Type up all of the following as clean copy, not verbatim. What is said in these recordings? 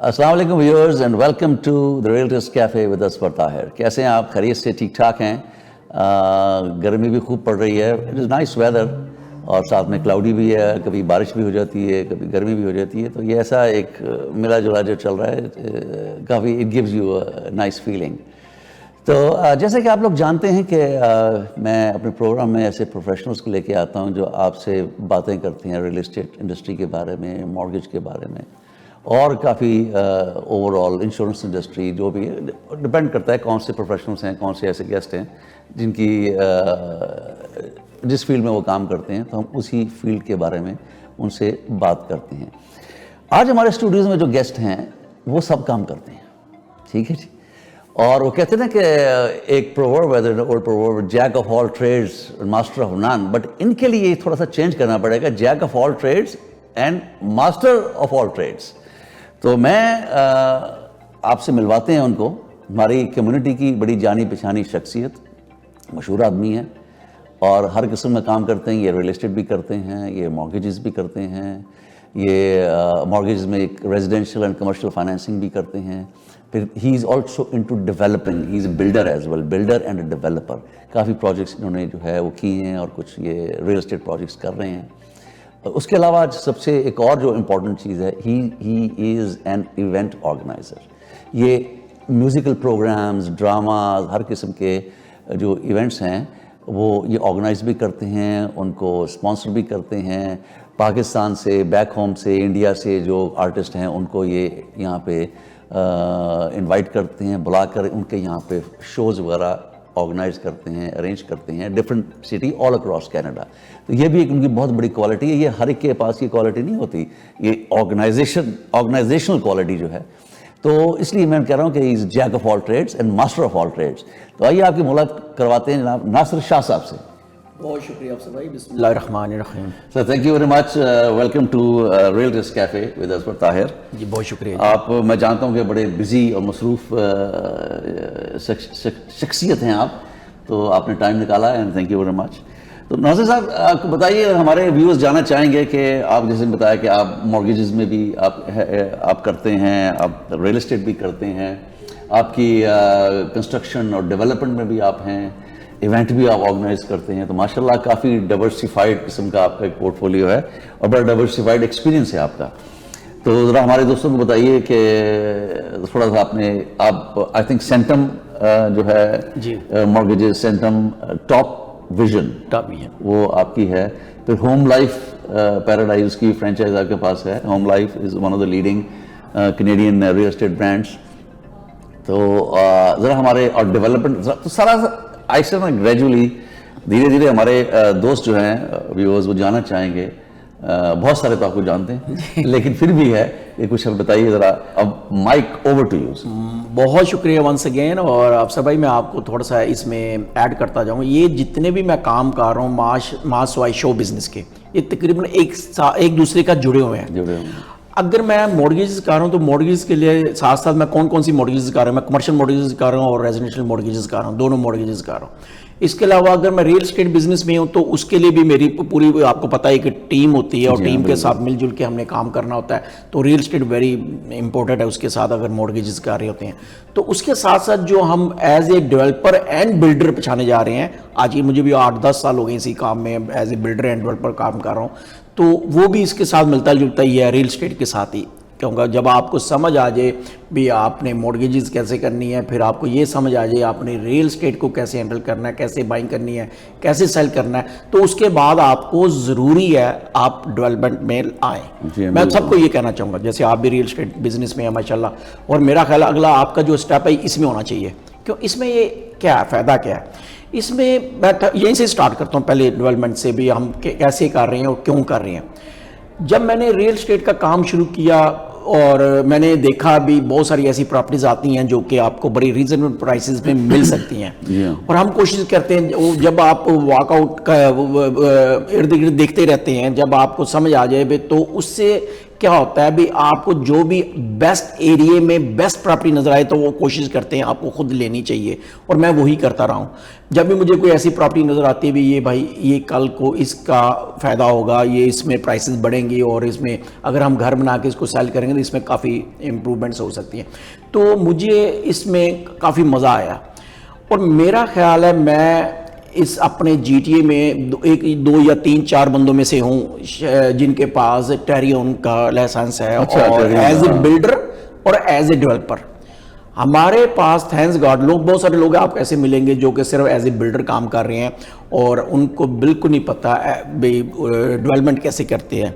السلام علیکم viewers and welcome to the realtors cafe with Asfar Tahir. کیسے ہیں آپ؟ خیریت سے ٹھیک ٹھاک ہیں؟ گرمی بھی خوب پڑ رہی ہے. اٹ از نائس ویدر اور ساتھ میں کلاؤڈی بھی ہے, کبھی بارش بھی ہو جاتی ہے, کبھی گرمی بھی ہو جاتی ہے. تو یہ ایسا ایک ملا جلا جو چل رہا ہے, کافی it gives you nice feeling. تو جیسے کہ آپ لوگ جانتے ہیں کہ میں اپنے پروگرام میں ایسے پروفیشنلز کو لے کے آتا ہوں جو آپ سے باتیں کرتے ہیں ریئل اسٹیٹ انڈسٹری کے بارے میں, مارگیج کے بارے میں, اور کافی اوور آل انشورنس انڈسٹری, جو بھی ڈپینڈ کرتا ہے کون سے پروفیشنلز ہیں, کون سے ایسے گیسٹ ہیں جن کی جس فیلڈ میں وہ کام کرتے ہیں, تو ہم اسی فیلڈ کے بارے میں ان سے بات کرتے ہیں. آج ہمارے اسٹوڈیوز میں جو گیسٹ ہیں وہ سب کام کرتے ہیں, ٹھیک ہے جی. اور وہ کہتے ہیں کہ ایک پروورب ہے, old proverb, jack of all trades master of none. But ان کے لیے تھوڑا سا چینج کرنا پڑے گا, jack of all trades and master of all trades. تو میں آپ سے ملواتے ہیں ان کو, ہماری کمیونٹی کی بڑی جانی پہچانی شخصیت, مشہور آدمی ہے اور ہر قسم میں کام کرتے ہیں. یہ ریئل اسٹیٹ بھی کرتے ہیں, یہ مارگیجز بھی کرتے ہیں, یہ مارگیجز میں ایک ریزیڈینشیل اینڈ کمرشل فائنینسنگ بھی کرتے ہیں. پھر he is also into developing, he is a builder as well, builder and a developer. کافی پروجیکٹس انہوں نے جو ہے وہ کیے ہیں اور کچھ یہ ریئل اسٹیٹ پروجیکٹس کر رہے ہیں. اس کے علاوہ سب سے ایک اور جو امپورٹنٹ چیز ہے, ہی از این ایونٹ آرگنائزر. یہ میوزیکل پروگرامز, ڈراماز, ہر قسم کے جو ایونٹس ہیں وہ یہ آرگنائز بھی کرتے ہیں, ان کو اسپانسر بھی کرتے ہیں. پاکستان سے, بیک ہوم سے, انڈیا سے جو آرٹسٹ ہیں ان کو یہ یہاں پہ انوائٹ کرتے ہیں, بلا کر ان کے یہاں پہ شوز وغیرہ آرگنائز کرتے ہیں, ارینج کرتے ہیں different city all across Canada. تو یہ بھی ایک ان کی بہت بڑی کوالٹی ہے. یہ ہر ایک کے پاس یہ کوالٹی نہیں ہوتی, یہ آرگنائزیشنل کوالٹی جو ہے. تو اس لیے میں کہہ رہا ہوں کہ is jack of all trades and master of all trades. تو آئیے آپ کی ملاقات کرواتے ہیں جناب ناصر شاہ صاحب سے. بہت شکریہ افسر بھائی. بسم اللہ الرحمن الرحیم. Sir thank you very much. Welcome to realtors cafe with Asfar Tahir. جی بہت شکریہ. آپ, میں جانتا ہوں کہ بڑے بزی اور مصروف شخصیت ہیں آپ, تو آپ نے ٹائم نکالا ہے, اینڈ تھینک یو ویری مچ. تو ناصر صاحب آپ کو بتائیے, ہمارے ویورز جاننا چاہیں گے کہ آپ جیسے بتایا کہ آپ مارگیجز میں بھی آپ کرتے ہیں, آپ ریئل اسٹیٹ بھی کرتے ہیں, آپ کی کنسٹرکشن اور ڈیولپمنٹ میں بھی آپ ہیں, ایونٹ بھی آپ آرگنائز کرتے ہیں. تو ماشاءاللہ کافی ڈائیورسفائڈ قسم کا آپ کا ایک پورٹ فولیو ہے اور بڑا ڈائیورسفائڈ ایکسپیرینس ہے آپ کا. تو ذرا ہمارے دوستوں کو بتائیے کہ تھوڑا سا آپ آئی تھنک سینٹم جو ہے جی مارگیجز, سینٹم ٹاپ ویژن وہ آپ کی ہے. پھر ہوم لائف پیراڈائز کی فرینچائز آپ کے پاس ہے. Home life is one of the leading Canadian real estate brands. تو ذرا ہمارے اور ڈیولپمنٹ تو سارا ایسے نا گریجولی دھیرے دھیرے ہمارے دوست جو ہیں ویورز وہ جاننا چاہیں گے. بہت سارے تو آپ کو جانتے ہیں لیکن پھر بھی ہے یہ کچھ بتائیے ذرا. اب مائک اوور ٹو یو. بہت شکریہ ونس اگین. اور افسر بھائی میں آپ کو تھوڑا سا اس میں ایڈ کرتا جاؤں گا. یہ جتنے بھی میں کام کر رہا ہوں ماس وائی شو بزنس کے, یہ تقریباً ایک دوسرے کا جڑے ہوئے ہیں. اگر میں مارگیجز کر رہا ہوں تو مارگیجز کے لیے ساتھ ساتھ میں کون سی مارگیجز کر رہا ہوں, میں کمرشل مارگیجز کر رہا ہوں اور ریزیڈینشیل مارگیجز کر رہا ہوں, دونوں مارگیجز کر رہا ہوں. اس کے علاوہ اگر میں ریئل اسٹیٹ بزنس میں ہوں تو اس کے لیے بھی میری پوری, آپ کو پتہ ہے کہ ٹیم ہوتی ہے اور ٹیم کے ساتھ مل جل کے ہم نے کام کرنا ہوتا ہے. تو ریئل اسٹیٹ ویری امپورٹنٹ ہے اس کے ساتھ اگر مارگیجز کر رہے ہوتے ہیں. تو اس کے ساتھ ساتھ جو ہم as a developer and builder پچھانے جا رہے ہیں, آج یہ مجھے بھی 8-10 سال ہو گئے اسی کام میں as a builder and developer کام کر رہا ہوں. تو وہ بھی اس کے ساتھ ملتا جلتا ہی ہے ریئل اسٹیٹ کے ساتھ ہی. کیونکہ جب آپ کو سمجھ آ جائے بھی آپ نے مارگیجز کیسے کرنی ہے, پھر آپ کو یہ سمجھ آ جائے آپ نے ریئل اسٹیٹ کو کیسے ہینڈل کرنا ہے, کیسے بائنگ کرنی ہے, کیسے سیل کرنا ہے, تو اس کے بعد آپ کو ضروری ہے آپ ڈیولپمنٹ میں آئیں. میں سب کو یہ کہنا چاہوں گا, جیسے آپ بھی ریئل اسٹیٹ بزنس میں ہیں ماشاءاللہ, اور میرا خیال اگلا آپ کا جو اسٹیپ ہے اس میں ہونا چاہیے. کیوں اس میں یہ کیا ہے, فائدہ کیا ہے اس میں. میں یہیں سے اسٹارٹ کرتا ہوں پہلے ڈیولپمنٹ سے بھی, ہم کیسے کر رہے ہیں اور کیوں کر رہے ہیں. جب میں نے ریئل اسٹیٹ کا کام شروع کیا اور میں نے دیکھا بھی بہت ساری ایسی پراپرٹیز آتی ہیں جو کہ آپ کو بڑی ریزنیبل پرائسز میں مل سکتی ہیں, اور ہم کوشش کرتے ہیں جب آپ واک آؤٹ کا ارد گرد دیکھتے رہتے ہیں, جب آپ کو سمجھ آ جائے تو اس سے کیا ہوتا ہے بھی آپ کو جو بھی بیسٹ ایریے میں بیسٹ پراپرٹی نظر آئے تو وہ کوشش کرتے ہیں آپ کو خود لینی چاہیے, اور میں وہی کرتا رہا ہوں. جب بھی مجھے کوئی ایسی پراپرٹی نظر آتی ہے بھی یہ بھائی یہ کل کو اس کا فائدہ ہوگا, یہ اس میں پرائسز بڑھیں گی, اور اس میں اگر ہم گھر بنا کے اس کو سیل کریں گے تو اس میں کافی امپرومنٹس ہو سکتی ہیں, تو مجھے اس میں کافی مزہ آیا. اور میرا خیال ہے میں اس اپنے جی ٹی اے میں 2 یا 3-4 بندوں میں سے ہوں جن کے پاس ٹیریون کا لائسنس ہے, اور ایز اے بلڈر اور ایز اے ڈیولپر. ہمارے پاس تھینکس گاڈ لوگ, بہت سارے لوگ آپ ایسے ملیں گے جو کہ صرف ایز اے بلڈر کام کر رہے ہیں اور ان کو بالکل نہیں پتہ ڈیولپمنٹ کیسے کرتے ہیں.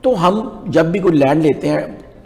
تو ہم جب بھی کوئی لینڈ لیتے ہیں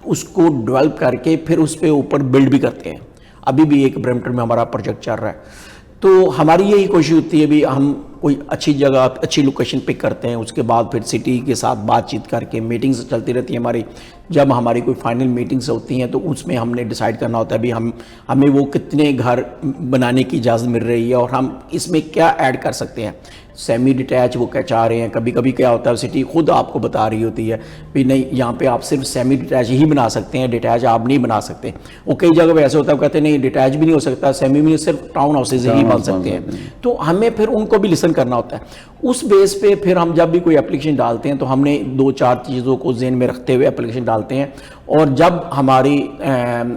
اس کو ڈیولپ کر کے پھر اس پہ اوپر بلڈ بھی کرتے ہیں. ابھی بھی ایک برمپٹن میں ہمارا پروجیکٹ چل رہا ہے, تو ہماری یہی کوشش ہوتی ہے بھی ہم کوئی اچھی جگہ اچھی لوکیشن پک کرتے ہیں, اس کے بعد پھر سٹی کے ساتھ بات چیت کر کے میٹنگز چلتی رہتی ہیں ہماری. جب ہماری کوئی فائنل میٹنگز ہوتی ہیں تو اس میں ہم نے ڈیسائیڈ کرنا ہوتا ہے بھی ہمیں وہ کتنے گھر بنانے کی اجازت مل رہی ہے اور ہم اس میں کیا ایڈ کر سکتے ہیں. سیمی ڈیٹیچ وہ کیا چاہ رہے ہیں, کبھی کبھی کیا ہوتا ہے سٹی خود آپ کو بتا رہی ہوتی ہے بھی نہیں یہاں پہ آپ صرف سیمی ڈیٹیچ ہی بنا سکتے ہیں, ڈیٹیچ آپ نہیں بنا سکتے. وہ کئی جگہ پہ ایسے ہوتا ہے وہ کہتے ہیں نہیں ڈیٹیچ بھی نہیں ہو سکتا, سیمی بھی نہیں, صرف ٹاؤن ہاؤسز ہی بن سکتے ہیں. تو ہمیں پھر ان کو بھی لسن کرنا ہوتا ہے. اس بیس پہ پھر ہم جب بھی کوئی اپلیکیشن ڈالتے ہیں تو ہم نے 2-4 چیزوں کو ذہن میں رکھتے ہوئے اپلیکیشن ڈالتے ہیں, اور جب ہماری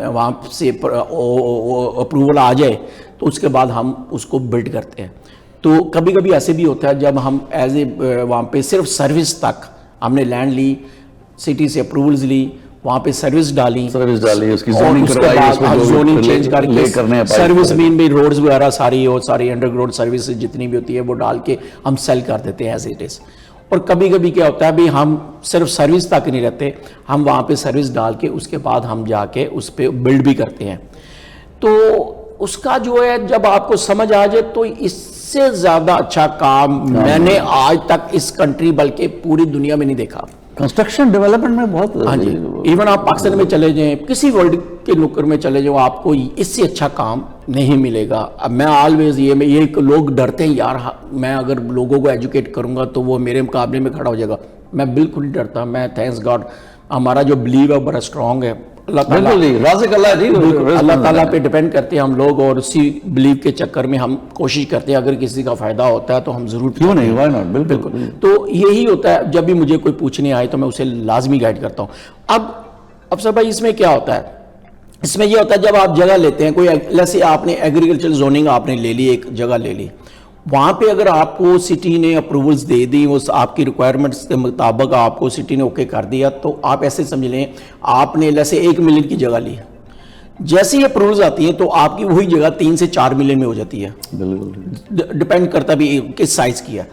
وہاں سے اپروول آ جائے تو اس کے بعد ہم اس کو بلڈ کرتے ہیں. تو کبھی کبھی ایسے بھی ہوتا ہے جب ہم ایز اے وہاں پہ صرف سروس تک ہم نے لینڈ لی, سٹی سے اپروولز لی, وہاں پہ سروس ڈالی, اس کی زوننگ کروائی, زوننگ چینج کر کے سروس مین بھی روڈز وغیرہ ساری انڈر گراؤنڈ سروسز جتنی بھی ہوتی ہے وہ ڈال کے ہم سیل کر دیتے ہیں ایز اٹ از. اور کبھی کبھی کیا ہوتا ہے بھی ہم صرف سروس تک نہیں رہتے, ہم وہاں پہ سروس ڈال کے اس کے بعد ہم جا کے اس پہ بلڈ بھی کرتے ہیں. تو اس کا جو ہے جب آپ کو سمجھ آ جائے تو اس سے زیادہ اچھا کام میں نے آج تک اس کنٹری بلکہ پوری دنیا میں نہیں دیکھا. کنسٹرکشن ڈیولپمنٹ میں بہت, ہاں جی, ایون آپ پاکستان میں چلے جائیں, کسی ورلڈ کے نکر میں چلے جاؤ, آپ کو اس سے اچھا کام نہیں ملے گا. اب میں آلویز یہ لوگ ڈرتے ہیں یار میں اگر لوگوں کو ایجوکیٹ کروں گا تو وہ میرے مقابلے میں کھڑا ہو جائے گا. میں بالکل نہیں ڈرتا. میں تھینکس گاڈ ہمارا جو بلیو ہے بڑا اسٹرانگ ہے. اللہ تعالیٰ پہ ڈیپینڈ کرتے ہیں ہم لوگ, اور اسی بلیو کے چکر میں ہم کوشش کرتے ہیں اگر کسی کا فائدہ ہوتا ہے تو ہم ضرور, کیوں نہیں, بالکل. تو یہی ہوتا ہے جب بھی مجھے کوئی پوچھنے آئے تو میں اسے لازمی گائیڈ کرتا ہوں. اب افسر بھائی اس میں کیا ہوتا ہے, اس میں یہ ہوتا ہے جب آپ جگہ لیتے ہیں, کوئی جیسے آپ نے ایگریکلچر زوننگ آپ نے لے لی, ایک جگہ لے لی, وہاں پہ اگر آپ کو سٹی نے اپروولز دے دی, اس آپ کی ریکوائرمنٹس کے مطابق آپ کو سٹی نے اوکے کر دیا, تو آپ ایسے سمجھ لیں آپ نے جیسے 1 ملین کی جگہ لی, جیسے ہی اپروولز آتی ہیں تو آپ کی وہی جگہ 3 سے 4 ملین میں ہو جاتی ہے. بالکل ڈپینڈ کرتا بھی کس سائز کی ہے.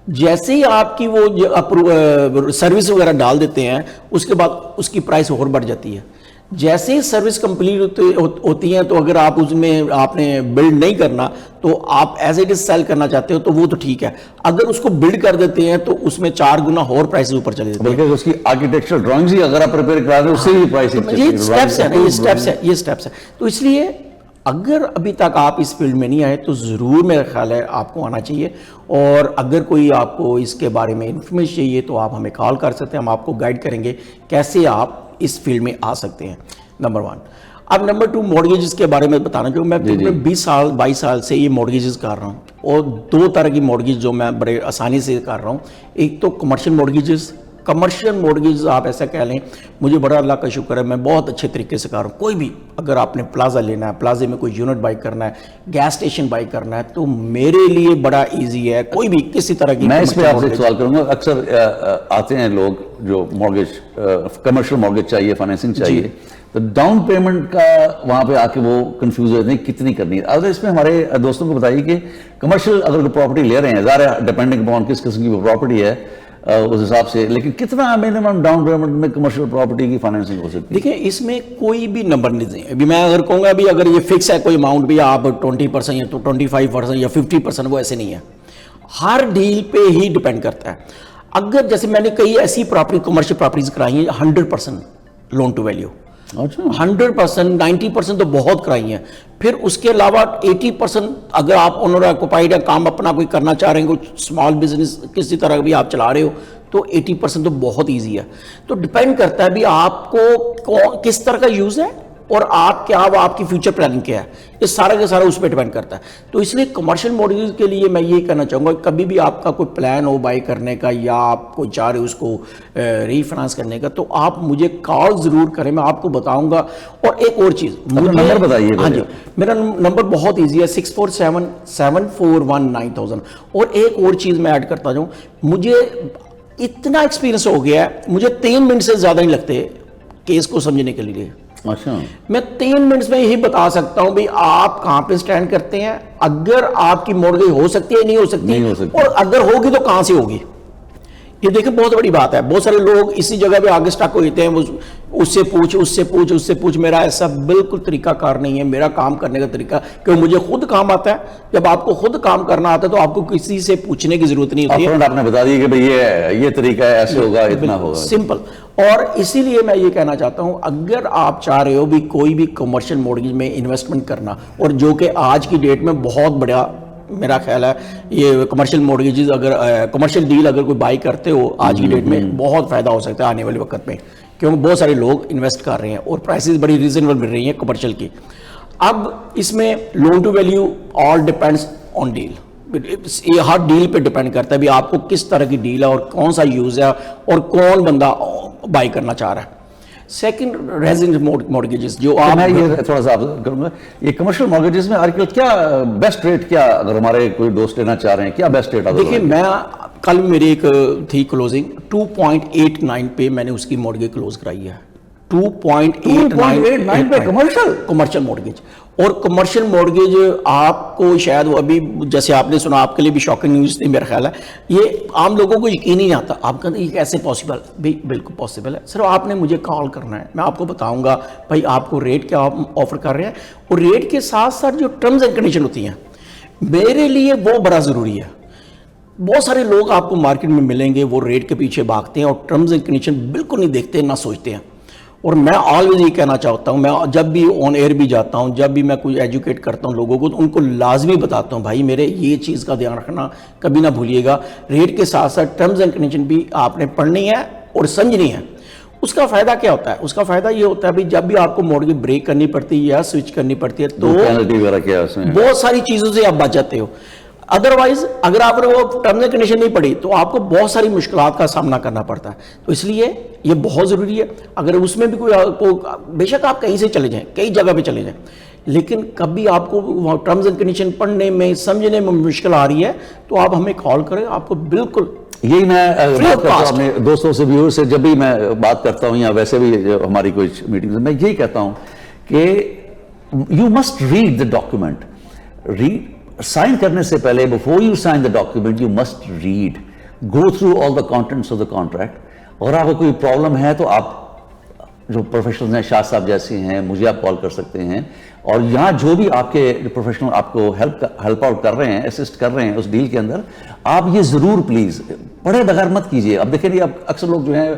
جیسے ہی آپ کی وہ سروس وغیرہ ڈال دیتے ہیں اس کے بعد اس کی پرائس اور بڑھ جاتی ہے. جیسے ہی سروس کمپلیٹ ہوتی ہیں تو اگر آپ اس میں آپ نے بلڈ نہیں کرنا تو آپ ایز اٹ از سیل کرنا چاہتے ہو تو وہ تو ٹھیک ہے, اگر اس کو بلڈ کر دیتے ہیں تو اس میں 4 گنا اور پرائس اوپر چلے جاتے ہیں. بلکہ اس کی آرکیٹیکچر ڈرائنگز ہی اگر آپ پریپیئر کرا دیں اس سے بھی پرائس, یہ سٹیپس ہے. تو اس لیے اگر ابھی تک آپ اس فیلڈ میں نہیں آئے تو ضرور میرا خیال ہے آپ کو آنا چاہیے, اور اگر کوئی آپ کو اس کے بارے میں انفارمیشن چاہیے تو آپ ہمیں کال کر سکتے ہیں, ہم آپ کو گائیڈ کریں گے کیسے آپ اس فیلڈ میں آ سکتے ہیں. نمبر 1. اب نمبر 2 مورگیجز کے بارے میں بتانا چاہوں. میں 22 سال سے یہ مورگیجز کر رہا ہوں, اور 2 طرح کی مورگیج جو میں بڑے آسانی سے کر رہا ہوں. ایک تو کمرشل مورگیجز آپ ایسا کہہ لیں, مجھے بڑا اللہ کا شکر ہے میں بہت اچھے طریقے سے کر رہا ہوں. کوئی بھی اگر آپ نے پلازا لینا ہے, پلازے میں کوئی یونٹ بائی کرنا ہے, گیس اسٹیشن بائی کرنا ہے, تو میرے لیے بڑا ایزی ہے. کوئی بھی کسی طرح کی, میں اس پہ آپ سے سوال کروں گا. اکثر آتے ہیں لوگ جو مورگیج کمرشل مورگیج چاہیے, فائنینسنگ چاہیے, تو ڈاؤن پیمنٹ کا وہاں پہ آ کے وہ کنفیوز ہوتے ہیں کتنی کرنی ہے. اگر اس میں ہمارے دوستوں کو بتائیے کہ کمرشل اگر کوئی پراپرٹی لے رہے ہیں, ظاہر ہے ڈیپینڈنگ اپون کس قسم کی پراپرٹی ہے اس حساب سے, لیکن کتنا منیمم ڈاؤن پیمنٹ میں کمرشل پراپرٹی کی فائنینسنگ ہو سکتی ہے؟ دیکھیں اس میں کوئی بھی نمبر نہیں ہے. ابھی میں اگر کہوں گا بھی اگر یہ فکس ہے کوئی اماؤنٹ بھی آپ 20% یا تو 25% یا 50%, وہ ایسے نہیں ہے. ہر ڈیل پہ ہی ڈیپینڈ کرتا ہے. اگر جیسے میں نے کئی ایسی پراپرٹی کمرشل پراپرٹیز کرائی ہیں 100% لون ٹو ویلیو, 100%, 90% تو بہت کرائی ہیں. پھر اس کے علاوہ 80% اگر آپ اونر آکوپائیڈ کام اپنا کوئی کرنا چاہ رہے ہیں, کوئی اسمال بزنس کسی طرح بھی آپ چلا رہے ہو, تو 80% تو بہت ایزی ہے. تو ڈپینڈ کرتا ہے بھی آپ کو کس طرح کا یوز ہے اور آپ کیا آپ کی فیوچر پلاننگ کیا ہے, یہ سارا کا سارا اس پہ ڈپینڈ کرتا ہے. تو اس لیے کمرشل مارگیج کے لیے میں یہ کہنا چاہوں گا, کبھی بھی آپ کا کوئی پلان ہو بائی کرنے کا یا آپ کو چاہ رہے ہو اس کو ری فائنانس کرنے کا, تو آپ مجھے کال ضرور کریں, میں آپ کو بتاؤں گا. اور ایک اور چیز, نمبر بتائیے. ہاں جی, میرا نمبر بہت ایزی ہے 6477419000. اور ایک اور چیز میں ایڈ کرتا جاؤں, مجھے اتنا ایکسپیرینس ہو گیا ہے, مجھے 3 منٹ سے زیادہ نہیں لگتے کیس کو سمجھنے کے لیے. اچھا, میں 3 منٹس میں یہی بتا سکتا ہوں بھئی آپ کہاں پہ سٹینڈ کرتے ہیں, اگر آپ کی مورگیج ہو سکتی ہے نہیں ہو سکتی, اور اگر ہوگی تو کہاں سے ہوگی. یہ دیکھیں بہت بڑی بات ہے. بہت سارے لوگ اسی جگہ پہ آگے سٹک ہوتے ہیں, اس سے پوچھ. میرا ایسا بالکل طریقہ کار نہیں ہے. میرا کام کرنے کا طریقہ, کیونکہ مجھے خود کام آتا ہے. جب آپ کو خود کام کرنا آتا ہے تو آپ کو کسی سے پوچھنے کی ضرورت نہیں ہوتی ہے. آپ نے بتا دی کہ بھئی یہ طریقہ ہے, ایسے ہوگا, اتنا ہوگا, سمپل. اور اسی لیے میں یہ کہنا چاہتا ہوں, اگر آپ چاہ رہے ہو بھی کوئی بھی کمرشل مارگیج میں انویسٹمنٹ کرنا, اور جو کہ آج کی ڈیٹ میں بہت بڑا میرا خیال ہے, یہ کمرشل مارگیجز اگر کمرشل ڈیل اگر کوئی بائی کرتے ہو آج کی ڈیٹ میں, بہت فائدہ ہو سکتا ہے آنے والے وقت میں, کیونکہ بہت سارے لوگ انویسٹ کر رہے ہیں اور پرائسز بڑی ریزنیبل مل رہی ہیں کمرشل کی. اب اس میں loan to value all depends on deal. یہ ہر ڈیل پہ ڈیپینڈ کرتا ہے بھی آپ کو کس طرح کی ڈیل ہے اور کون سا یوز ہے اور کون بندہ بائی کرنا چاہ رہا ہے. سیکنڈ ریزیڈنٹ مارگیجز جو آپ, میں یہ تھوڑا سا کروں گا, یہ کمرشل مارگیجز میں آج کل کیا بیسٹ ریٹ, کیا اگر ہمارے کوئی دوست لینا چاہ رہے ہیں, کیا بیسٹ ریٹ؟ دیکھیے میں کل میری ایک تھی کلوزنگ 2.89 پہ میں نے اس کی مارگیج کلوز کرائی ہے. 2.89 پہ کمرشل مارگیج. اور کمرشل مارگیج آپ کو شاید وہ ابھی جیسے آپ نے سنا, آپ کے لیے بھی شاکنگ نیوز تھی میرا خیال ہے, یہ عام لوگوں کو یقین ہی نہیں آتا. آپ کہتے ہیں یہ کیسے پاسبل؟ بھائی بالکل پاسبل ہے. صرف آپ نے مجھے کال کرنا ہے, میں آپ کو بتاؤں گا بھائی آپ کو ریٹ کیا آفر کر رہے ہیں, اور ریٹ کے ساتھ ساتھ جو ٹرمز اینڈ کنڈیشن ہوتی ہیں میرے لیے وہ بڑا ضروری ہے. بہت سارے لوگ آپ کو مارکیٹ میں ملیں گے, وہ ریٹ کے پیچھے بھاگتے ہیں اور ٹرمز اینڈ کنڈیشن بالکل نہیں دیکھتے نہ سوچتے ہیں. اور میں آلویز یہ کہنا چاہتا ہوں, میں جب بھی آن ایئر بھی جاتا ہوں, جب بھی میں کوئی ایجوکیٹ کرتا ہوں لوگوں کو, تو ان کو لازمی بتاتا ہوں بھائی میرے یہ چیز کا دھیان رکھنا, کبھی نہ بھولیے گا. ریٹ کے ساتھ ساتھ ٹرمز اینڈ کنڈیشن بھی آپ نے پڑھنی ہے اور سمجھنی ہے. اس کا فائدہ کیا ہوتا ہے؟ اس کا فائدہ یہ ہوتا ہے بھی جب بھی آپ کو مارگیج بریک کرنی پڑتی ہے یا سوئچ کرنی پڑتی ہے تو بہت ساری چیزوں سے آپ بچ جاتے ہو. ادروائز اگر آپ نے وہ ٹرمز اینڈ کنڈیشن نہیں پڑھی تو آپ کو بہت ساری مشکلات کا سامنا کرنا پڑتا ہے. تو اس لیے یہ بہت ضروری ہے. اگر اس میں بھی کوئی بے شک آپ کہیں سے چلے جائیں, کئی جگہ پہ چلے جائیں, لیکن کبھی آپ کو ٹرمز اینڈ کنڈیشن پڑھنے میں سمجھنے میں مشکل آ رہی ہے تو آپ ہمیں کال کریں, آپ کو بالکل. یہی میں بات کرتا ہوں اپنے دوستوں سے, ویور سے, جب بھی میں بات کرتا ہوں یا ویسے بھی ہماری کوئی میٹنگ میں یہی کہتا ہوں کہ you must read the document. Sign کرنے سے پہلے, before you sign the document, you must read, go through all the contents of the contract. اور اگر کوئی پرابلم ہے تو آپ جو پروفیشنلز ہیں, شاہ صاحب جیسے ہیں, مجھے آپ کال کر سکتے ہیں. اور یہاں جو بھی آپ کے پروفیشنل آپ کو ہیلپ آؤٹ کر رہے ہیں, اسسٹ کر رہے ہیں اس ڈیل کے اندر, آپ یہ ضرور پلیز پڑھے بغیر مت کیجیے. اب دیکھیں اب اکثر لوگ جو ہیں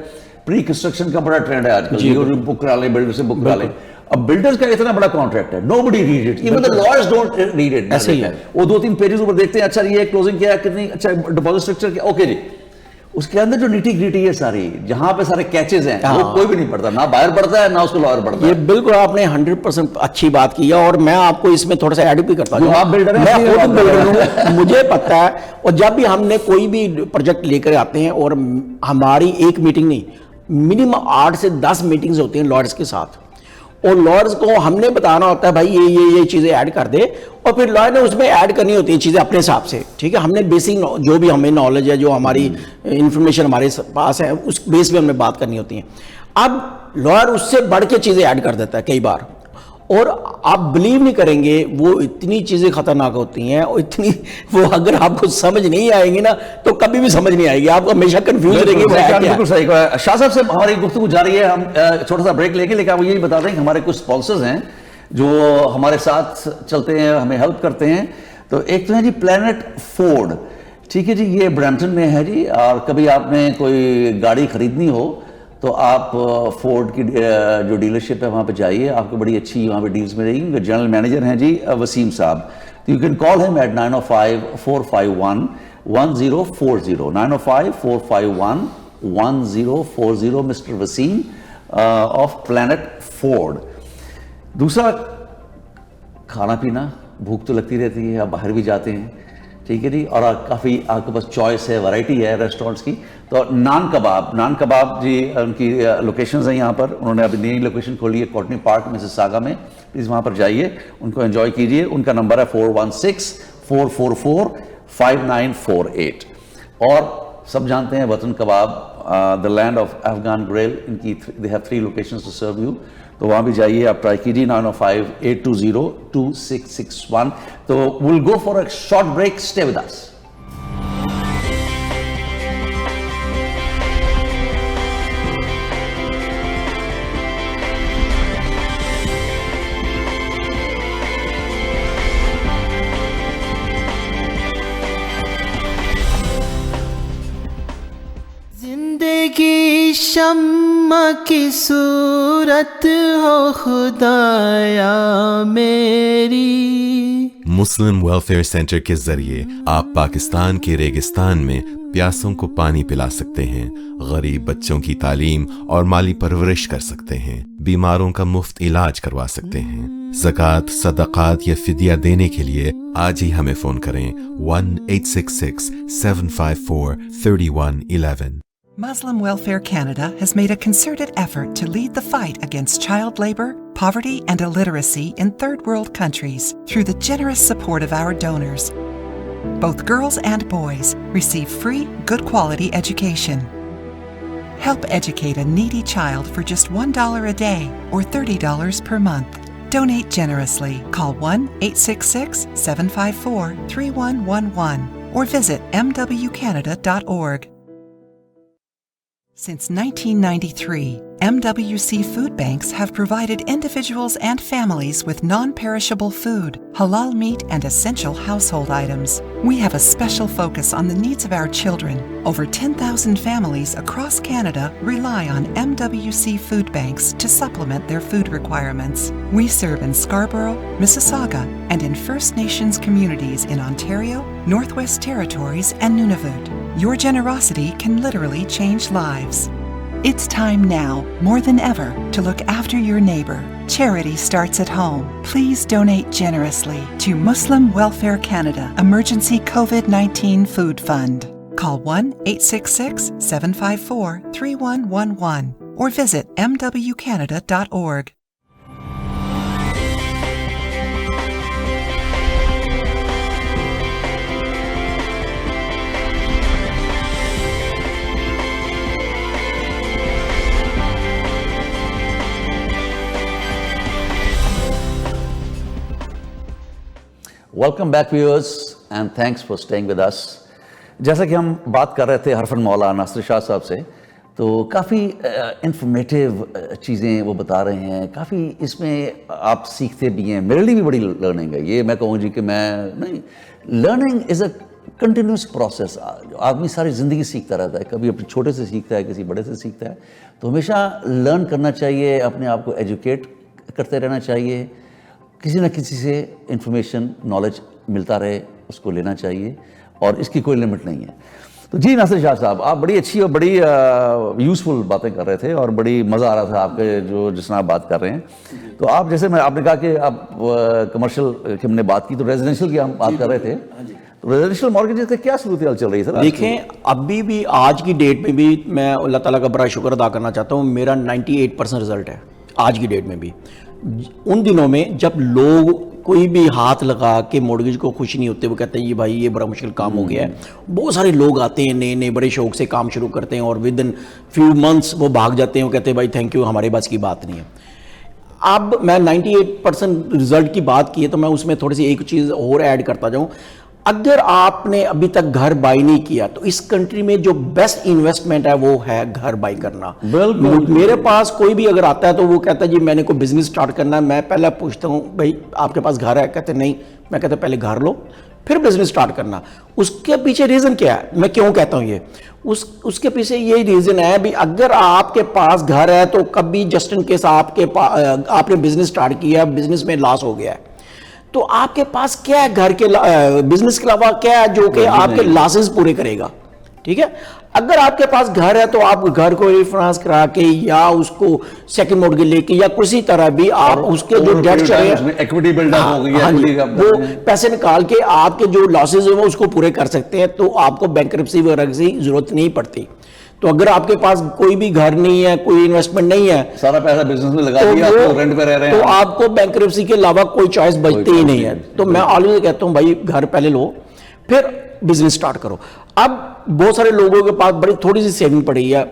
پری کنسٹرکشن کا بڑا ٹرینڈ ہے آج کل, بک کرا لیں بلڈر سے, بک کرا لیں. اب بلڈرز کا اتنا بڑا کانٹریکٹ ہے, nobody read it, even the lawyers don't read it. ایسے ہی ہے, وہ 2-3 پیجز اوپر دیکھتے ہیں, اچھا یہ کلوزنگ کیا ہے, کتنی, اچھا ڈپازٹ اسٹرکچر کیا, اوکے جی. اس کے اندر جو نیٹی گریٹی ہے ساری, جہاں پہ سارے کیچز ہیں, وہ کوئی بھی نہیں پڑھتا, نہ بائر پڑھتا ہے نہ اس کو لائر پڑھتا ہے. یہ بالکل آپ نے 100% اچھی بات کی ہے. اور میں آپ کو اس میں تھوڑا سا ایڈ بھی کرتا ہوں, آپ بلڈر ہیں, میں خود بلڈر ہوں, مجھے پتا ہے. اور جب بھی ہم نے کوئی بھی پروجیکٹ لے کر آتے ہیں, اور ہماری ایک میٹنگ نہیں, منیمم 8 سے 10 میٹنگز ہوتی ہیں لائرز کے ساتھ, اور لائرز کو ہم نے بتانا ہوتا ہے بھائی یہ چیزیں ایڈ کر دے, اور پھر لائر نے اس میں ایڈ کرنی ہوتی ہیں چیزیں اپنے حساب سے. ٹھیک ہے, ہم نے بیسک جو بھی ہمیں نالج ہے, جو ہماری انفارمیشن ہمارے پاس ہے, اس بیس پہ ہم نے بات کرنی ہوتی ہیں. اب لائر اس سے بڑھ کے چیزیں ایڈ کر دیتا ہے کئی بار, اور آپ بلیو نہیں کریں گے وہ اتنی چیزیں خطرناک ہوتی ہیں, اور اتنی وہ اگر آپ کو سمجھ نہیں آئیں گی نا تو کبھی بھی سمجھ نہیں آئے گی, آپ ہمیشہ کنفیوز رہیں گے. بالکل صحیح. شاہ صاحب سے ہماری گفتگو جاری ہے, ہم چھوٹا سا بریک لے کے, لیکن آپ یہی بتا دیں کہ ہمارے کچھ اسپانسرز ہیں جو ہمارے ساتھ چلتے ہیں, ہمیں ہیلپ کرتے ہیں. تو ایک تو ہے جی پلانٹ فورڈ, ٹھیک ہے جی, یہ برمپٹن میں ہے جی. اور کبھی آپ نے کوئی گاڑی خریدنی ہو تو آپ فورڈ کی جو ڈیلرشپ ہے وہاں پہ جائیے, آپ کو بڑی اچھی وہاں پہ ڈیلز ملے گی. ان کے جنرل مینیجر ہیں جی وسیم صاحب. تو یو کین کال ہم at 905-451-1040, 905-451 1040 Mr. Wasim of Planet Ford. دوسرا کھانا پینا, بھوک تو لگتی رہتی ہے, آپ باہر بھی جاتے ہیں, ٹھیک ہے جی, اور کافی آپ کے پاس چوائس ہے, ورائٹی ہے ریسٹورینٹس کی. تو نان کباب جی ان کی لوکیشنز ہیں یہاں پر, انہوں نے ابھی نئی لوکیشن کھولی ہے کوٹنی پارک مسیساگا میں, پلیز وہاں پر جائیے, ان کو انجوائے کیجیے. ان کا نمبر ہے 416-444-5948. اور سب جانتے ہیں وطن کباب, the land of Afghan grill, ان کی they have 3 locations to serve you. تو وہاں بھی جائیے, آپ ٹرائی کیجیے. 905-820-2661. تو we'll go for a short break. Stay with us. زندگی شمع کی صورت ہو خدایا میری. مسلم ویلفیئر سینٹر کے ذریعے آپ پاکستان کے ریگستان میں پیاسوں کو پانی پلا سکتے ہیں, غریب بچوں کی تعلیم اور مالی پرورش کر سکتے ہیں, بیماروں کا مفت علاج کروا سکتے ہیں. زکوٰۃ, صدقات یا فدیہ دینے کے لیے آج ہی ہمیں فون کریں 1-866-754-3111. Muslim Welfare Canada has made a concerted effort to lead the fight against child labor, poverty, and illiteracy in third world countries through the generous support of our donors. Both girls and boys receive free, good quality education. Help educate a needy child for just $1 a day or $30 per month. Donate generously. Call 1-866-754-3111 or visit mwcanada.org. Since 1993, MWC Food Banks have provided individuals and families with non-perishable food, halal meat, and essential household items. We have a special focus on the needs of our children. Over 10,000 families across Canada rely on MWC Food Banks to supplement their food requirements. We serve in Scarborough, Mississauga, and in First Nations communities in Ontario, Northwest Territories, and Nunavut. Your generosity can literally change lives. It's time now, more than ever, to look after your neighbor. Charity starts at home. Please donate generously to Muslim Welfare Canada Emergency COVID-19 Food Fund. Call 1-866-754-3111 or visit mwcanada.org. Welcome back viewers and thanks for staying with us. جیسا کہ ہم بات کر رہے تھے حرفن مولا ناصر شاہ صاحب سے, تو کافی انفارمیٹیو چیزیں وہ بتا رہے ہیں, کافی اس میں آپ سیکھتے بھی ہیں. میرے لیے بھی بڑی لرننگ ہے یہ, میں کہوں جی کہ میں نہیں, learning is a continuous process. آدمی ساری زندگی سیکھتا رہتا ہے, کبھی اپنے چھوٹے سے سیکھتا ہے, کسی بڑے سے سیکھتا ہے. تو ہمیشہ لرن کرنا چاہیے, اپنے آپ کو ایجوکیٹ کرتے رہنا چاہیے, کسی نہ کسی سے انفارمیشن نالج ملتا رہے, اس کو لینا چاہیے, اور اس کی کوئی لمٹ نہیں ہے. تو جی ناصر شاہ صاحب, آپ بڑی اچھی اور بڑی یوزفل باتیں کر رہے تھے, اور بڑی مزہ آ رہا تھا آپ کے جس طرح آپ بات کر رہے ہیں. تو آپ جیسے آپ نے کہا کہ آپ کمرشل کی ہم نے بات کی, تو ریزیڈینشیل کی ہم بات کر رہے تھے. تو ریزیڈینشیل مارگیجز کا کیا صورتحال چل رہی ہے سر؟ دیکھیں ابھی بھی آج کی ڈیٹ میں بھی میں اللہ تعالیٰ کا بڑا شکر ادا کرنا چاہتا ہوں, میرا 98% رزلٹ ہے آج کی ڈیٹ میں بھی. ان دنوں میں جب لوگ کوئی بھی ہاتھ لگا کے مورگیج کو خوش نہیں ہوتے, وہ کہتے ہیں یہ بھائی یہ بڑا مشکل کام ہو گیا ہے. بہت سارے لوگ آتے ہیں نئے نئے بڑے شوق سے کام شروع کرتے ہیں, اور ود ان فیو منتھس وہ بھاگ جاتے ہیں, وہ کہتے ہیں بھائی تھینک یو, ہمارے بس کی بات نہیں ہے. اب میں 98% رزلٹ کی بات کی ہے, تو میں اس میں تھوڑی سی ایک چیز اور ایڈ کرتا جاؤں. اگر آپ نے ابھی تک گھر بائی نہیں کیا, تو اس کنٹری میں جو بیسٹ انویسٹمنٹ ہے وہ ہے گھر بائی کرنا. میرے پاس کوئی بھی اگر آتا ہے تو وہ کہتا ہے جی میں نے کوئی بزنس سٹارٹ کرنا ہے, میں پہلے پوچھتا ہوں بھائی آپ کے پاس گھر ہے, کہتے ہیں نہیں, میں کہتا ہوں پہلے گھر لو پھر بزنس سٹارٹ کرنا. اس کے پیچھے ریزن کیا ہے, میں کیوں کہتا ہوں یہ, اس کے پیچھے یہی ریزن ہے بھی اگر آپ کے پاس گھر ہے تو کبھی جسٹ ان کیس آپ نے بزنس سٹارٹ کیا, بزنس میں لاس ہو گیا ہے, تو آپ کے پاس کیا ہے گھر کے بزنس کے علاوہ کیا ہے جو کہ آپ کے لاسز پورے کرے گا. ٹھیک ہے, اگر آپ کے پاس گھر ہے تو آپ گھر کو ریفنانس کرا کے یا اس کو سیکنڈ مورگیج لے کے یا کسی طرح بھی آپ اس کے جو ڈیٹ چلے ایکوٹی بلڈ اپ ہو گئی ہے, وہ پیسے نکال کے آپ کے جو لاسز ہیں وہ اس کو پورے کر سکتے ہیں, تو آپ کو بینکرپسی وغیرہ کی ضرورت نہیں پڑتی. تو اگر آپ کے پاس کوئی بھی گھر نہیں ہے, کوئی انویسٹمنٹ نہیں ہے, سارا پیسہ بزنس میں لگا دیا, آپ رینٹ پہ رہ رہے ہیں, تو آپ کو بینکرپسی کے علاوہ کوئی چوائس بچتی ہی نہیں ہے. تو میں آلویز کہتا ہوں بھائی گھر پہلے لو پھر بزنس سٹارٹ کرو. اب بہت سارے لوگوں کے پاس بڑی تھوڑی سی سیونگ پڑی ہے,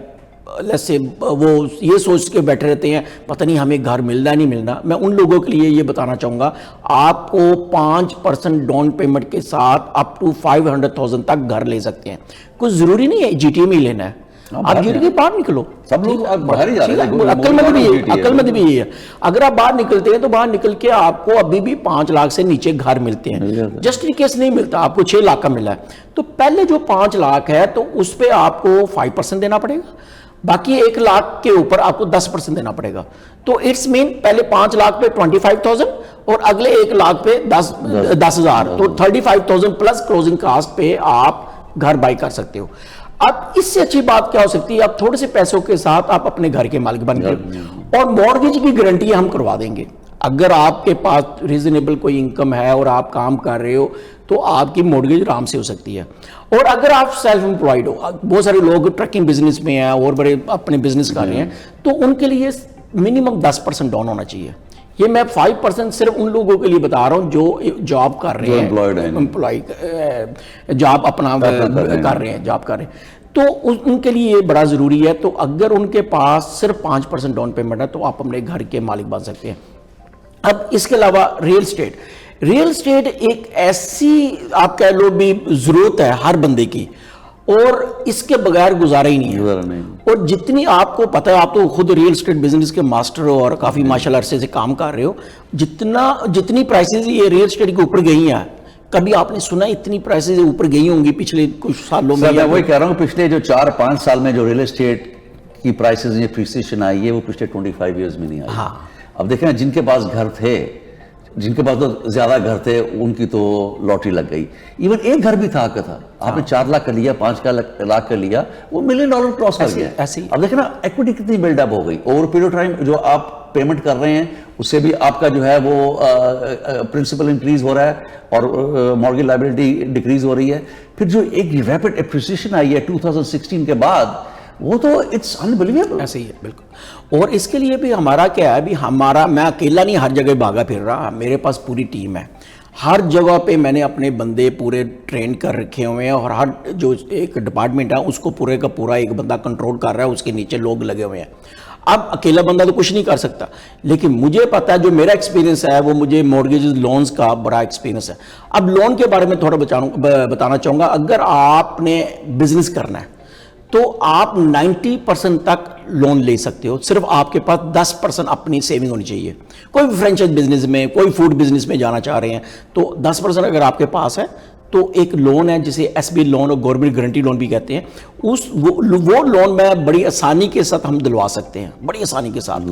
جیسے وہ یہ سوچ کے بیٹھے رہتے ہیں پتہ نہیں ہمیں گھر ملنا نہیں ملنا. میں ان لوگوں کے لیے یہ بتانا چاہوں گا, آپ کو 5% ڈاؤن پیمنٹ کے ساتھ اپ ٹو 500,000 تک گھر لے سکتے ہیں. کچھ ضروری نہیں ہے جی ٹی میں ہی لینا ہے, آپ جی ٹی کے باہر نکلو, سب لوگ باہر ہی جا رہے ہیں. عقل مند بھی یہ ہے, اگر آپ باہر نکلتے ہیں تو باہر نکل کے آپ کو ابھی بھی 5 لاکھ سے نیچے گھر ملتے ہیں. جسٹ ان کیس نہیں ملتا, آپ کو 6 لاکھ کا ملا ہے, تو پہلے جو 5 لاکھ ہے تو اس پہ آپ کو 5% دینا پڑے گا, باقی 1 لاکھ کے اوپر آپ کو 10% دینا پڑے گا. تو اٹس مین پہلے 5 لاکھ پہ 25,000 اور اگلے 1 لاکھ پہ 10,000, تو 35,000 پلس کلوزنگ کاسٹ پہ آپ گھر بائی کر سکتے ہو. اب اس سے اچھی بات کیا ہو سکتی ہے, آپ تھوڑے سے پیسوں کے ساتھ آپ اپنے گھر کے مالک بن گئے, اور مورگیج کی گارنٹی ہم کروا دیں گے. اگر آپ کے پاس ریزنیبل کوئی انکم ہے اور آپ کام کر رہے ہو تو آپ کی مورگیج آرام سے ہو سکتی ہے. اور اگر آپ سیلف امپلائڈ ہو, بہت سارے لوگ ٹرکنگ بزنس میں ہیں اور بڑے اپنے بزنس کر رہے ہیں, تو ان کے لیے منیمم 10% ڈاؤن ہونا چاہیے. یہ میں 5% صرف ان لوگوں کے لیے بتا رہا ہوں جو جاب کر رہے ہیں, امپلائی جاب اپنا کر رہے ہیں, جاب کر رہے ہیں, تو ان کے لیے یہ بڑا ضروری ہے. تو اگر ان کے پاس صرف 5% ڈاؤن پیمنٹ ہے تو آپ اپنے گھر کے مالک بن سکتے ہیں. اب اس کے علاوہ ریل اسٹیٹ ایک ایسی آپ کہہ لو بھی ضرورت ہے ہر بندے کی, اور اس کے بغیر گزارا ہی نہیں ہے. اور جتنی آپ کو پتہ ہے, آپ تو خود ریل اسٹیٹ بزنس کے ماسٹر ہو اور کافی ماشاءاللہ عرصے سے کام کر رہے ہو, جتنی پرائسز یہ ریل اسٹیٹ کے اوپر گئی ہیں, کبھی آپ نے سنا اتنی پرائسز اوپر گئی ہوں گی پچھلے کچھ سالوں میں؟ میں وہی کہہ رہا ہوں, پچھلے جو 4-5 سال میں جو ریل اسٹیٹ کی پرائسز یہ اپریسیشن آئی ہے وہ پچھلے 25 ایئرز میں نہیں آئی. اب دیکھیں جن کے پاس گھر تھے, جن کے پاس تو زیادہ گھر تھے, ان کی تو لاٹری لگ گئی. ایون ایک گھر بھی تھا آپ کا تھا, آپ نے 4 لاکھ کا لیا, 5 لاکھ کا لیا, وہ $1 ملین کراس کر گیا. اب دیکھیں نا ایکوٹی کتنی بلڈ اپ ہو گئی اوور پیریڈ ٹائم. جو آپ پیمنٹ کر رہے ہیں اس سے بھی آپ کا جو ہے وہ پرنسپل انکریز ہو رہا ہے اور مارگیج لائبلٹی ڈکریز ہو رہی ہے. پھر جو ایک ریپڈ اپریسیشن آئی ہے 2016 کے بعد, وہ تو اٹس انبلیویبل. ایسے ہی ہے بالکل. اور اس کے لیے بھی ہمارا کیا ہے, بھی ہمارا, میں اکیلا نہیں ہر جگہ بھاگا پھر رہا, میرے پاس پوری ٹیم ہے. ہر جگہ پہ میں نے اپنے بندے پورے ٹرین کر رکھے ہوئے ہیں, اور ہر جو ایک ڈپارٹمنٹ ہے اس کو پورے کا پورا ایک بندہ کنٹرول کر رہا ہے, اس کے نیچے لوگ لگے ہوئے ہیں. اب اکیلا بندہ تو کچھ نہیں کر سکتا, لیکن مجھے پتا ہے جو میرا ایکسپیرینس ہے وہ مجھے مورگیجز لونز کا بڑا ایکسپیرینس ہے. اب لون کے بارے میں تھوڑا بتانا چاہوں گا. اگر آپ نے بزنس کرنا ہے تو آپ 90% تک لون لے سکتے ہو, صرف آپ کے پاس 10% اپنی سیونگ ہونی چاہیے. کوئی فرینچائز بزنس میں, کوئی فوڈ بزنس میں جانا چاہ رہے ہیں تو 10% اگر آپ کے پاس ہے تو ایک لون ہے جسے ایس بی لون اور گورنمنٹ گارنٹی لون بھی کہتے ہیں, وہ لون میں بڑی آسانی کے ساتھ ہم دلوا سکتے ہیں, بڑی آسانی کے ساتھ.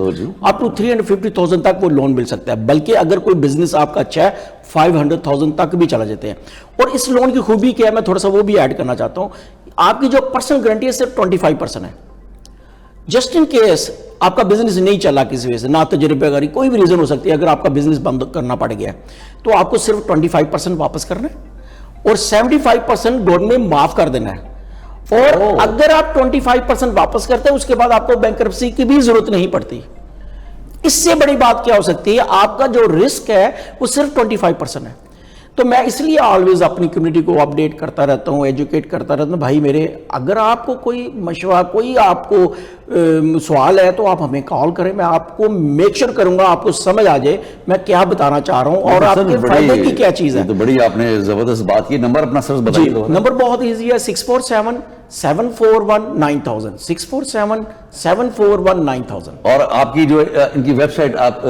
اپ ٹو 350,000 تک وہ لون مل سکتا ہے, بلکہ اگر کوئی بزنس آپ کا اچھا ہے 500,000 تک بھی چلا جاتے ہیں. اور اس لون کی خوبی کیا ہے, میں تھوڑا سا وہ بھی ایڈ کرنا چاہتا ہوں. آپ کی جو پرسنل گارنٹی ہے صرف 25% ہے. جسٹ ان کیس آپ کا بزنس نہیں چلا کسی وجہ سے, نہ تجربے کاری, کوئی بھی ریزن ہو سکتی ہے, اگر آپ کا بزنس بند کرنا پڑ گیا تو آپ کو صرف 25% واپس کرنا ہے اور 75% گورنمنٹ نے معاف کر دینا ہے. اور اگر آپ 25% واپس کرتے ہیں اس کے بعد آپ کو بینکرپسی کی بھی ضرورت نہیں پڑتی. اس سے بڑی بات کیا ہو سکتی ہے, آپ کا جو رسک ہے وہ صرف 25% ہے. تو میں اس لیے آلویز اپنی کمیونٹی کو اپڈیٹ کرتا رہتا ہوں, ایجوکیٹ کرتا رہتا ہوں. بھائی میرے, اگر آپ کو کوئی مشورہ, کوئی آپ کو سوال ہے تو آپ ہمیں کال کریں, میں آپ کو میک شور کروں گا آپ کو سمجھ آ جائے میں کیا بتانا چاہ رہا ہوں اور آپ کے فائدے کی کیا چیز ہے. تو بڑی آپ نے زبردست بات کی. نمبر اپنا سر بتائیے. نمبر بہت ایزی ہے, 647-741-9000, 647-741-9000. اور آپ کی جو ان کی ویب سائٹ آپ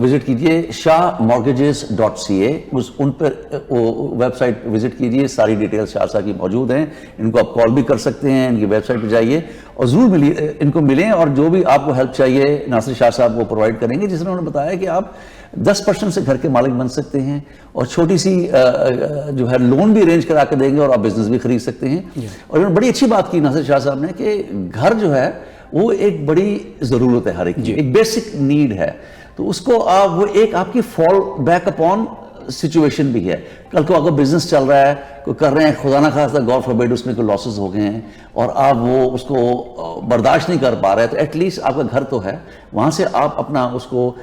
وزٹ کیجئے shahmortgages.ca, ان پر ویب سائٹ وزٹ کیجئے, ساری ڈیٹیل شاہ صاحب کی موجود ہیں. ان کو آپ کال بھی کر سکتے ہیں, ان کی ویب سائٹ پہ جائیے اور ضرور ان کو ملیں, اور جو بھی آپ کو ہیلپ چاہیے ناصر شاہ صاحب وہ پرووائڈ کریں گے, جس نے انہوں نے بتایا کہ آپ 10% سے گھر کے مالک بن سکتے ہیں, اور چھوٹی سی جو ہے لون بھی ارینج کرا کے دیں گے, اور آپ بزنس بھی خرید سکتے ہیں. اور انہوں نے بڑی اچھی بات کی ناصر شاہ صاحب نے کہ گھر جو ہے وہ ایک بڑی ضرورت ہے, ہر ایک ایک بیسک نیڈ ہے, تو اس کو آپ وہ ایک آپ کی فال بیک اپون سچویشن بھی ہے. کل کو آپ کا بزنس چل رہا ہے, کوئی کر رہے ہیں, خدا نہ خواستہ گاڈ فاربیڈ اس میں کوئی لاسز ہو گئے ہیں اور آپ وہ اس کو برداشت نہیں کر پا رہے, تو ایٹ لیسٹ آپ کا گھر تو ہے, وہاں سے آپ اپنا اس کو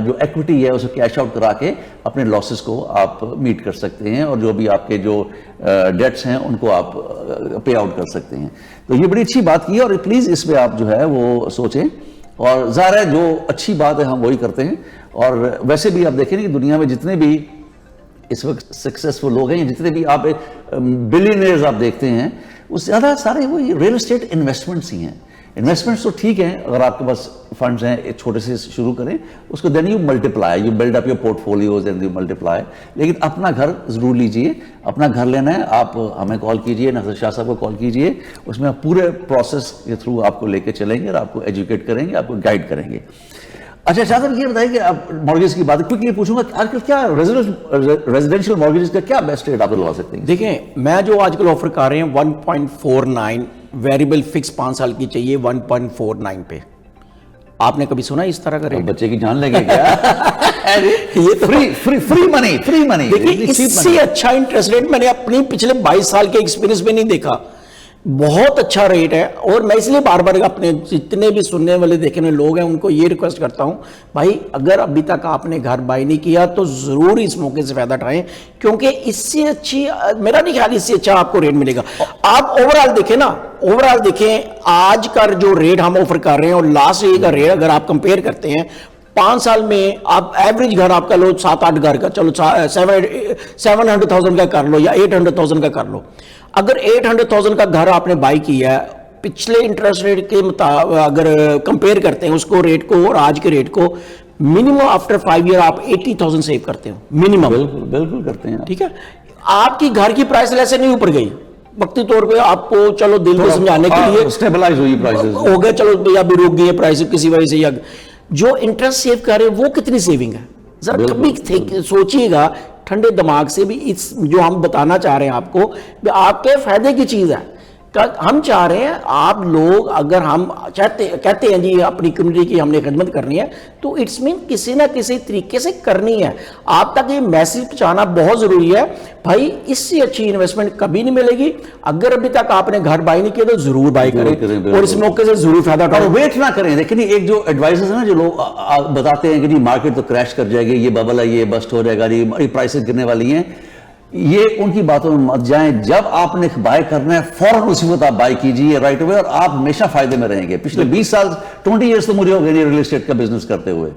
جو ایکوٹی ہے اسے کیش آؤٹ کرا کے اپنے لاسز کو آپ میٹ کر سکتے ہیں, اور جو بھی آپ کے جو ڈیٹس ہیں ان کو آپ پے آؤٹ کر سکتے ہیں. تو یہ بڑی اچھی بات کی ہے, اور پلیز اس پہ آپ جو ہے وہ سوچیں, اور ظاہر ہے جو اچھی بات ہے ہم وہی کرتے ہیں. اور ویسے بھی آپ دیکھیں کہ دنیا میں جتنے بھی اس وقت سکسیسفل لوگ ہیں, جتنے بھی آپ بلینئرز آپ دیکھتے ہیں, وہ زیادہ سارے وہی ریئل اسٹیٹ انویسٹمنٹس ہی ہیں. انویسٹمنٹس تو ٹھیک ہیں, اگر آپ کے پاس فنڈز ہیں چھوٹے سے شروع کریں, اس کو then you multiply, you build up your portfolios and you multiply. لیکن اپنا گھر ضرور لیجئے, اپنا گھر لینا ہے, آپ ہمیں کال کیجئے, ناصر شاہ صاحب کو کال کیجئے, اس میں پورے پروسیس کے تھرو آپ کو لے کے چلیں گے اور آپ کو ایجوکیٹ کریں گے, آپ کو گائیڈ کریں گے. اچھا شاہ صاحب یہ بتائیے کہ آپ مارگیج کی بات کوئکلی پوچھوں گا, آج کل کیا ریزیڈینشیل مارگیج کا کیا بیسٹ ریٹ آپ دلوا سکتے ہیں؟ دیکھیں میں جو آج کل آفر کر رہے ہیں 1.49 ویریبل فکس 5 سال کی چاہیے 1.49 پہ. آپ نے کبھی سنا اس طرح کا ریٹ؟ بچے کی جان لیں گے کیا؟ یہ تو فری منی. دیکھیں اس سے اچھا انٹرسٹ ریٹ میں نے اپنی پچھلے 22 سال کے ایکسپیرینس میں نہیں دیکھا. بہت اچھا ریٹ ہے, اور میں اس لیے بار بار اپنے جتنے بھی سننے والے دیکھنے والے لوگ ہیں ان کو یہ ریکویسٹ کرتا ہوں, بھائی اگر ابھی تک آپ نے گھر بائی نہیں کیا تو ضرور اس موقع سے فائدہ اٹھائیں, کیونکہ اس سے اچھی, میرا نہیں خیال اس سے اچھا آپ کو ریٹ ملے گا. آپ اوورآل دیکھیں نا, اوورآل دیکھیں آج کا جو ریٹ ہم آفر کر رہے ہیں اور لاسٹ ایئر کا ریٹ اگر آپ کمپیئر کرتے ہیں, 5 سال میں آپ ایوریج گھر آپ کا لو 7-8 گھر کا, چلو 700,000 کا کر لو یا 800,000 کا کر لو. اگر 800,000 کا گھر آپ نے بائی کیا ہے, پچھلے انٹرسٹ ریٹ کے مطابق اگر کمپیئر کرتے ہیں اس کو ریٹ کو اور آج کے ریٹ کو, منیمم آفٹر 5 ایئر آپ 80,000 سیو کرتے ہو منیمم. بالکل کرتے ہیں. ٹھیک ہے, آپ کی گھر کی پرائس ایسے نہیں اوپر گئی, وقتی طور پہ آپ کو چلو دل کو سمجھانے کے لیے اسٹیبلائز ہوئی پرائسز ہو گئے, چلو یا بھی رک گئی ہے پرائس کسی وجہ سے, یا جو انٹرسٹ سیو کر رہے ہیں وہ کتنی سیونگ ہے ذرا کبھی سوچیے گا ٹھنڈے دماغ سے بھی. اس جو ہم بتانا چاہ رہے ہیں آپ کو, آپ کے فائدے کی چیز ہے. ہم چاہ رہے ہیں آپ لوگ, اگر ہم کہتے ہیں جی اپنی کمیونٹی کی ہم نے خدمت کرنی ہے, تو اٹس مین کسی نہ کسی طریقے سے کرنی ہے. آپ تک یہ میسیج پہنچانا بہت ضروری ہے. بھائی اس سے اچھی انویسٹمنٹ کبھی نہیں ملے گی. اگر ابھی تک آپ نے گھر بائی نہیں کیا تو ضرور بائی کریں, اور اس موقع سے ضرور فائدہ اٹھائیں, اور ویٹ نہ کریں. دیکھیں ایک جو ایڈوائزرز ہیں جو لوگ بتاتے ہیں کہ جی مارکیٹ تو کریش کر جائے گی, یہ ببل ہے, یہ بسٹ ہو جائے گا, یہ پرائسز گرنے والی ہیں, یہ ان کی باتوں میں مت جائیں. جب آپ نے بائی کرنا ہے فوراً اسی وقت آپ بائی کیجئے رائٹ اوے, اور آپ ہمیشہ فائدے میں رہیں گے. پچھلے 20 سال 20 ایئرس تو مجھے ہو گئے ریئل اسٹیٹ کا بزنس کرتے ہوئے,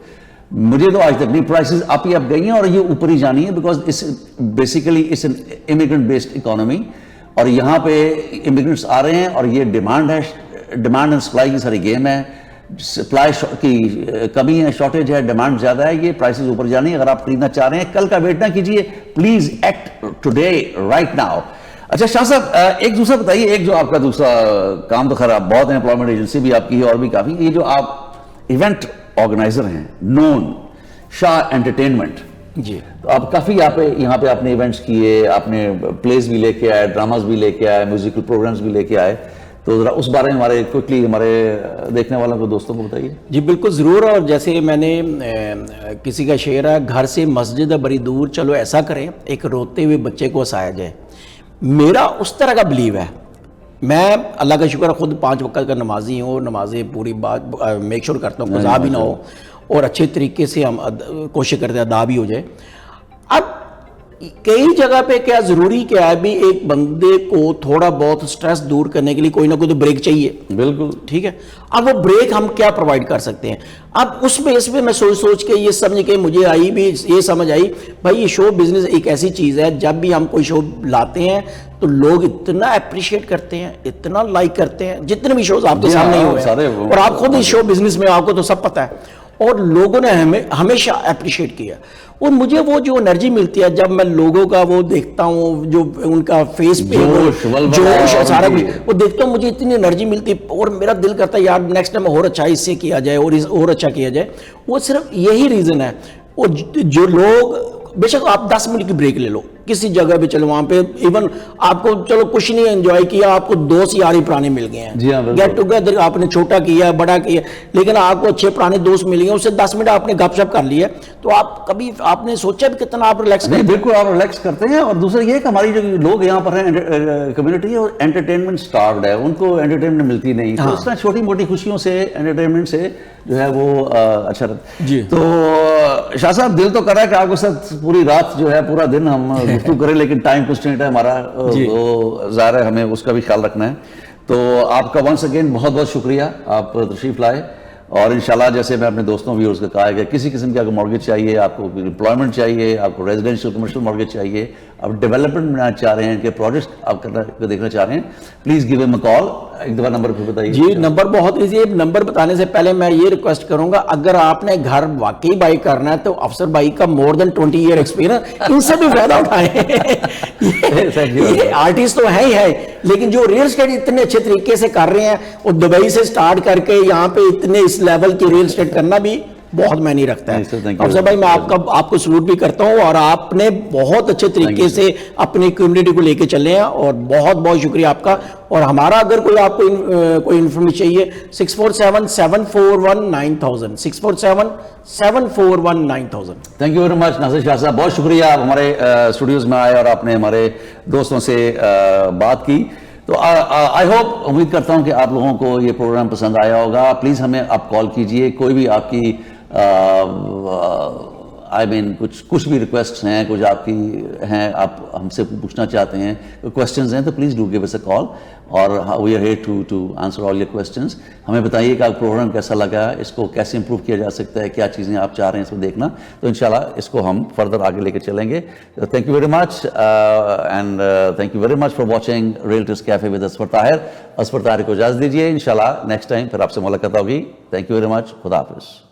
مجھے تو آج تک نہیں, پرائسز آپ ہی آپ گئی ہیں اور یہ اوپر ہی جانی ہے, because basically it's an immigrant based economy, اور یہاں پہ امیگرنٹس آ رہے ہیں, اور یہ ڈیمانڈ ہے, ڈیمانڈ اینڈ سپلائی کی ساری گیم ہے. سپلائی کی کمی ہے, شارٹیج ہے, ڈیمانڈ زیادہ ہے, یہ پرائسز اوپر جانی ہے. اگر آپ خریدنا چاہ رہے ہیں کل کا ویٹ نہ کیجئے, please act today right now. اچھا شاہ صاحب ایک دوسرا بتائیے, ایک جو آپ کا دوسرا کام تو خیر بہت ہے, امپلائمنٹ ایجنسی بھی آپ کی ہے اور بھی کافی, یہ جو آپ ایونٹ آرگنائزر ہیں نون شاہ انٹرٹینمنٹ, جی تو آپ کافی یہاں پہ آپ نے ایونٹس کیے, آپ نے پلیز بھی لے کے آئے, ڈراماز بھی لے کے آئے, میوزیکل پروگرامز بھی لے کے آئے, تو ذرا اس بارے میں ہمارے کوئکلی ہمارے دیکھنے والوں کو دوستوں کو بتائیے. جی بالکل ضرور. اور جیسے میں نے کسی کا شعر ہے, گھر سے مسجد ہے بڑی دور, چلو ایسا کریں ایک روتے ہوئے بچے کو ہنسایا جائے. میرا اس طرح کا بلیو ہے. میں اللہ کا شکر ہے خود 5 وقت کا نمازی ہوں, نمازیں پوری بات میک شور کرتا ہوں قضا بھی نہ ہو, اور اچھے طریقے سے ہم کوشش کرتے ہیں ادا بھی ہو جائے. اب کئی جگہ پہ کیا ضروری کیا ہے بھی, ایک بندے کو تھوڑا بہت سٹریس دور کرنے کے لیے کوئی نہ کوئی تو بریک چاہیے. بالکل ٹھیک ہے. اب وہ بریک ہم کیا پرووائڈ کر سکتے ہیں؟ اب اس پہ میں سوچ کے یہ سمجھ کے مجھے یہ سمجھ آئی بھائی یہ شو بزنس ایک ایسی چیز ہے, جب بھی ہم کوئی شو لاتے ہیں تو لوگ اتنا اپریشیٹ کرتے ہیں, اتنا لائک کرتے ہیں, جتنے بھی شوز آپ کے سامنے ہوئے ہیں, اور آپ خود اس شو بزنس میں آپ کو تو سب پتہ ہے. اور لوگوں نے ہمیشہ اپریشیٹ کیا. اور مجھے وہ جو انرجی ملتی ہے جب میں لوگوں کا وہ دیکھتا ہوں, جو ان کا فیس پہ جوش سارا کچھ وہ دیکھتا ہوں, مجھے اتنی انرجی ملتی ہے اور میرا دل کرتا ہے یار نیکسٹ ٹائم اور اچھا اس سے کیا جائے اور اچھا کیا جائے. وہ صرف یہی ریزن ہے. اور جو لوگ بے شک آپ 10 منٹ کی بریک لے لو کسی جگہ پہ, چلو وہاں پہ ایون آپ کو چلو کچھ نہیں انجوائے کیا, آپ کو دوست یار ہی پرانے مل گئے ہیں, گیٹ ٹوگیدر آپ نے چھوٹا کیا بڑا کیا, لیکن آپ کو اچھے پرانے دوست مل گئے, اس سے 10 منٹ آپ نے گپ شپ کر لی ہے, تو آپ کبھی آپ نے سوچا بھی کتنا آپ ریلیکس کرتے ہیں؟ بالکل آپ ریلیکس کرتے ہیں. اور دوسرا یہ کہ ہماری جو لوگ یہاں پر ہیں کمیونٹی ہے انٹرٹینمنٹ سٹارڈ ہے, ان کو انٹرٹینمنٹ ملتی نہیں, تو اس طرح چھوٹی موٹی خوشیوں سے انٹرٹینمنٹ سے جو ہے وہ اچھا رہتا ہے. تو شاہ صاحب دل تو کر رہا ہے کہ آپ کے ساتھ پوری رات جو ہے پورا دن ہم گفتگو کریں, لیکن ٹائم کنسٹرینٹ ہے ہمارا, وہ ظاہر ہے ہمیں اس کا بھی خیال رکھنا ہے. تو آپ کا ونس اگین بہت بہت شکریہ, آپ تشریف لائے. اور انشاءاللہ جیسے میں اپنے دوستوں ویورز کو کہا ہے کہ کسی قسم کی آپ کو مارگیج چاہیے, آپ کو امپلائمنٹ چاہیے, آپ کو ریزیڈینشیل کمرشل مارگیج چاہیے, آپ ڈیولپمنٹ بنانا چاہ رہے ہیں کہ پروجیکٹ آپ دیکھنا چاہ رہے ہیں, پلیز گیو ایم اے کال. ایک دفعہ نمبر پھر بتائیے. جی نمبر بہت ایزی ہے. نمبر بتانے سے پہلے میں یہ ریکویسٹ کروں گا, اگر آپ نے گھر واقعی بائی کرنا ہے تو افسر بھائی کا مور دین 20 ایئر ایکسپیرینس, ان سے بھی فائدہ اٹھائیں. یہ آرٹسٹ تو ہے ہی ہے, لیکن جو ریل اسٹیٹ اتنے اچھے طریقے سے کر رہے ہیں, اور دبئی سے سٹارٹ کر کے یہاں پہ اتنے اس لیول کی ریل اسٹیٹ کرنا بھی بہت معنی رکھتا ہے. افضل بھائی میں آپ کو سلوٹ بھی کرتا ہوں, اور آپ نے بہت اچھے طریقے سے اپنی کمیونٹی کو لے کے چلے ہیں, اور بہت بہت شکریہ آپ کا. اور ہمارا اگر کوئی آپ کو کوئی انفارمیشن چاہیے 647-741-9000 647-741-9000. تھینک یو ویری مچ ناصر شاہ صاحب, بہت شکریہ, آپ ہمارے اسٹوڈیوز میں آئے اور آپ نے ہمارے دوستوں سے بات کی. تو آئی ہوپ, امید کرتا ہوں کہ آپ لوگوں کو یہ پروگرام پسند آیا ہوگا. پلیز ہمیں آپ کال کیجئے, کوئی بھی آپ کی کچھ بھی ریکویسٹس ہیں, کچھ آپ کی ہیں, آپ ہم سے پوچھنا چاہتے ہیں, کویسچنز ہیں, تو please do give us a call, اور we are here to answer all your questions. ہمیں بتائیے کہ آپ پروگرام کیسا لگا, اس کو کیسے امپروو کیا جا سکتا ہے, کیا چیزیں آپ چاہ رہے ہیں اس کو دیکھنا, تو انشاءاللہ اس کو ہم فردر آگے لے کے چلیں گے. Thank you very much, and thank you very much for watching realtors cafe with Asfar Tahir. Asfar Tahir کو اجازت دیجیے, انشاءاللہ نیکسٹ ٹائم پھر آپ سے ملاقات ہوگی. تھینک یو ویری مچ, خدا حافظ.